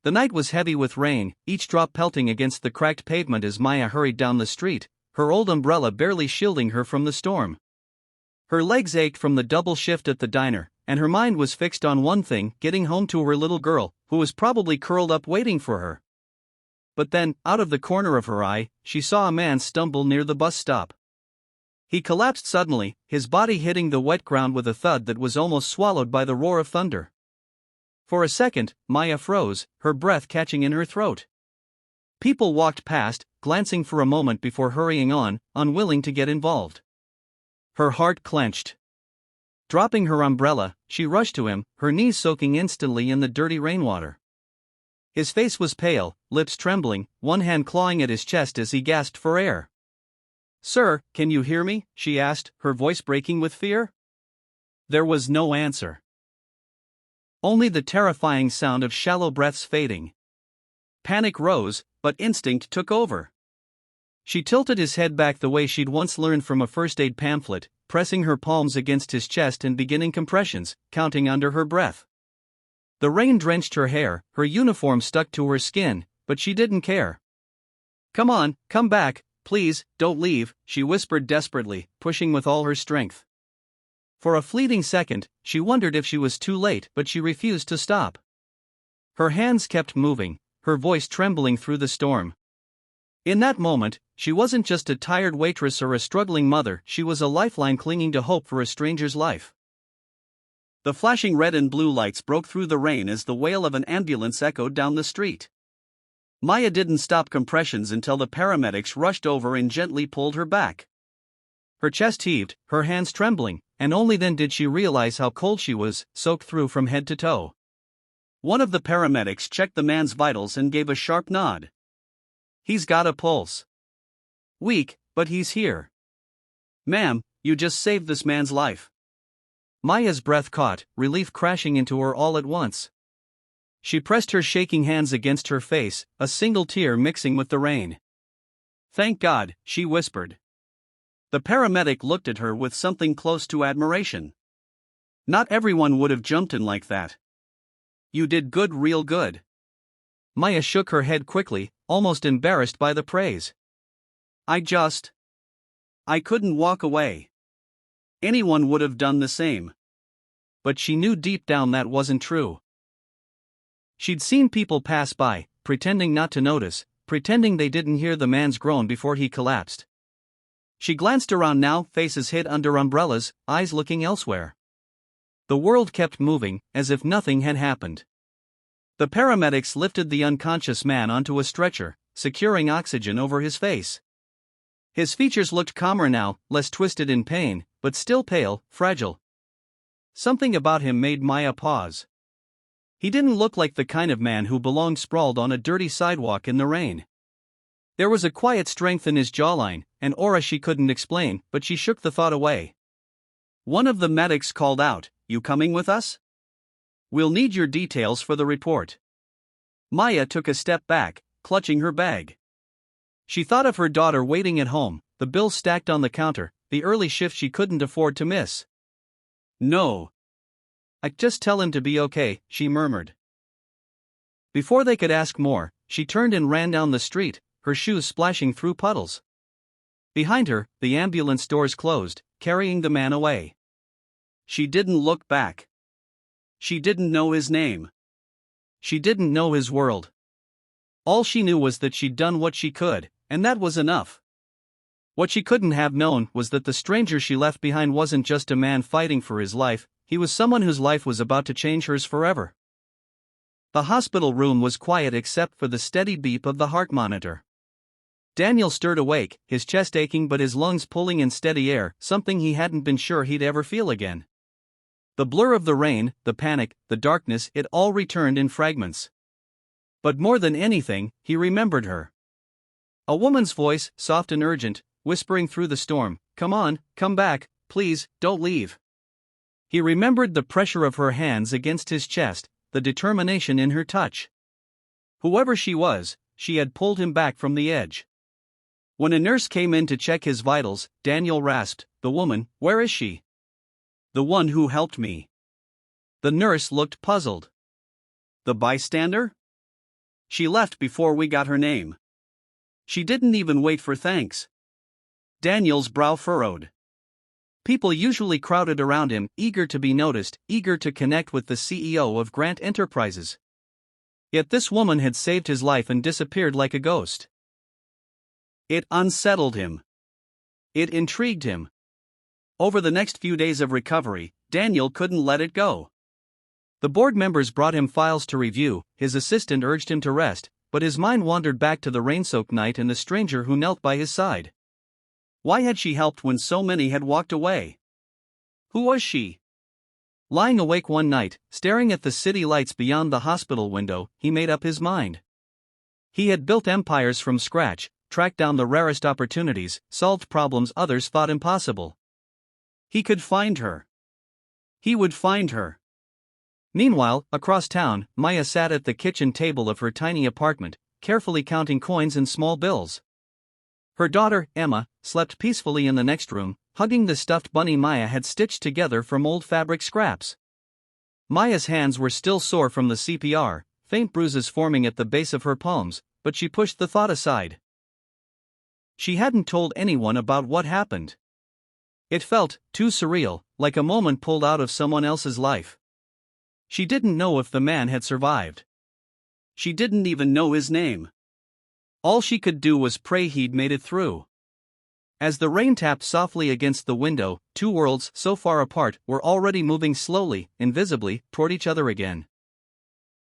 The night was heavy with rain, each drop pelting against the cracked pavement as Maya hurried down the street, her old umbrella barely shielding her from the storm. Her legs ached from the double shift at the diner, and her mind was fixed on one thing: getting home to her little girl, who was probably curled up waiting for her. But then, out of the corner of her eye, she saw a man stumble near the bus stop. He collapsed suddenly, his body hitting the wet ground with a thud that was almost swallowed by the roar of thunder. For a second, Maya froze, her breath catching in her throat. People walked past, glancing for a moment before hurrying on, unwilling to get involved. Her heart clenched. Dropping her umbrella, she rushed to him, her knees soaking instantly in the dirty rainwater. His face was pale, lips trembling, one hand clawing at his chest as he gasped for air. "Sir, can you hear me?" she asked, her voice breaking with fear. There was no answer. Only the terrifying sound of shallow breaths fading. Panic rose, but instinct took over. She tilted his head back the way she'd once learned from a first aid pamphlet, pressing her palms against his chest and beginning compressions, counting under her breath. The rain drenched her hair, her uniform stuck to her skin, but she didn't care. "Come on, come back, please, don't leave," she whispered desperately, pushing with all her strength. For a fleeting second, she wondered if she was too late, but she refused to stop. Her hands kept moving, her voice trembling through the storm. In that moment, she wasn't just a tired waitress or a struggling mother, she was a lifeline clinging to hope for a stranger's life. The flashing red and blue lights broke through the rain as the wail of an ambulance echoed down the street. Maya didn't stop compressions until the paramedics rushed over and gently pulled her back. Her chest heaved, her hands trembling, and only then did she realize how cold she was, soaked through from head to toe. One of the paramedics checked the man's vitals and gave a sharp nod. "He's got a pulse. Weak, but he's here. Ma'am, you just saved this man's life." Maya's breath caught, relief crashing into her all at once. She pressed her shaking hands against her face, a single tear mixing with the rain. "Thank God," she whispered. The paramedic looked at her with something close to admiration. "Not everyone would have jumped in like that. You did good, real good." Maya shook her head quickly, almost embarrassed by the praise. I couldn't walk away. Anyone would have done the same." But she knew deep down that wasn't true. She'd seen people pass by, pretending not to notice, pretending they didn't hear the man's groan before he collapsed. She glanced around now, faces hid under umbrellas, eyes looking elsewhere. The world kept moving, as if nothing had happened. The paramedics lifted the unconscious man onto a stretcher, securing oxygen over his face. His features looked calmer now, less twisted in pain, but still pale, fragile. Something about him made Maya pause. He didn't look like the kind of man who belonged sprawled on a dirty sidewalk in the rain. There was a quiet strength in his jawline, an aura she couldn't explain, but she shook the thought away. One of the medics called out, "You coming with us? We'll need your details for the report." Maya took a step back, clutching her bag. She thought of her daughter waiting at home, the bills stacked on the counter, the early shift she couldn't afford to miss. "No. I just tell him to be okay," she murmured. Before they could ask more, she turned and ran down the street, her shoes splashing through puddles. Behind her, the ambulance doors closed, carrying the man away. She didn't look back. She didn't know his name. She didn't know his world. All she knew was that she'd done what she could, and that was enough. What she couldn't have known was that the stranger she left behind wasn't just a man fighting for his life, he was someone whose life was about to change hers forever. The hospital room was quiet except for the steady beep of the heart monitor. Daniel stirred awake, his chest aching but his lungs pulling in steady air, something he hadn't been sure he'd ever feel again. The blur of the rain, the panic, the darkness, it all returned in fragments. But more than anything, he remembered her. A woman's voice, soft and urgent, whispering through the storm, "Come on, come back, please, don't leave." He remembered the pressure of her hands against his chest, the determination in her touch. Whoever she was, she had pulled him back from the edge. When a nurse came in to check his vitals, Daniel rasped, "The woman, where is she?" "The one who helped me." The nurse looked puzzled. "The bystander?" She left before we got her name. She didn't even wait for thanks. Daniel's brow furrowed. People usually crowded around him, eager to be noticed, eager to connect with the CEO of Grant Enterprises. Yet this woman had saved his life and disappeared like a ghost. It unsettled him. It intrigued him. Over the next few days of recovery, Daniel couldn't let it go. The board members brought him files to review, his assistant urged him to rest, but his mind wandered back to the rain-soaked night and the stranger who knelt by his side. Why had she helped when so many had walked away? Who was she? Lying awake one night, staring at the city lights beyond the hospital window, he made up his mind. He had built empires from scratch, tracked down the rarest opportunities, solved problems others thought impossible. He could find her. He would find her. Meanwhile, across town, Maya sat at the kitchen table of her tiny apartment, carefully counting coins and small bills. Her daughter, Emma, slept peacefully in the next room, hugging the stuffed bunny Maya had stitched together from old fabric scraps. Maya's hands were still sore from the CPR, faint bruises forming at the base of her palms, but she pushed the thought aside. She hadn't told anyone about what happened. It felt too surreal, like a moment pulled out of someone else's life. She didn't know if the man had survived. She didn't even know his name. All she could do was pray he'd made it through. As the rain tapped softly against the window, two worlds so far apart were already moving slowly, invisibly, toward each other again.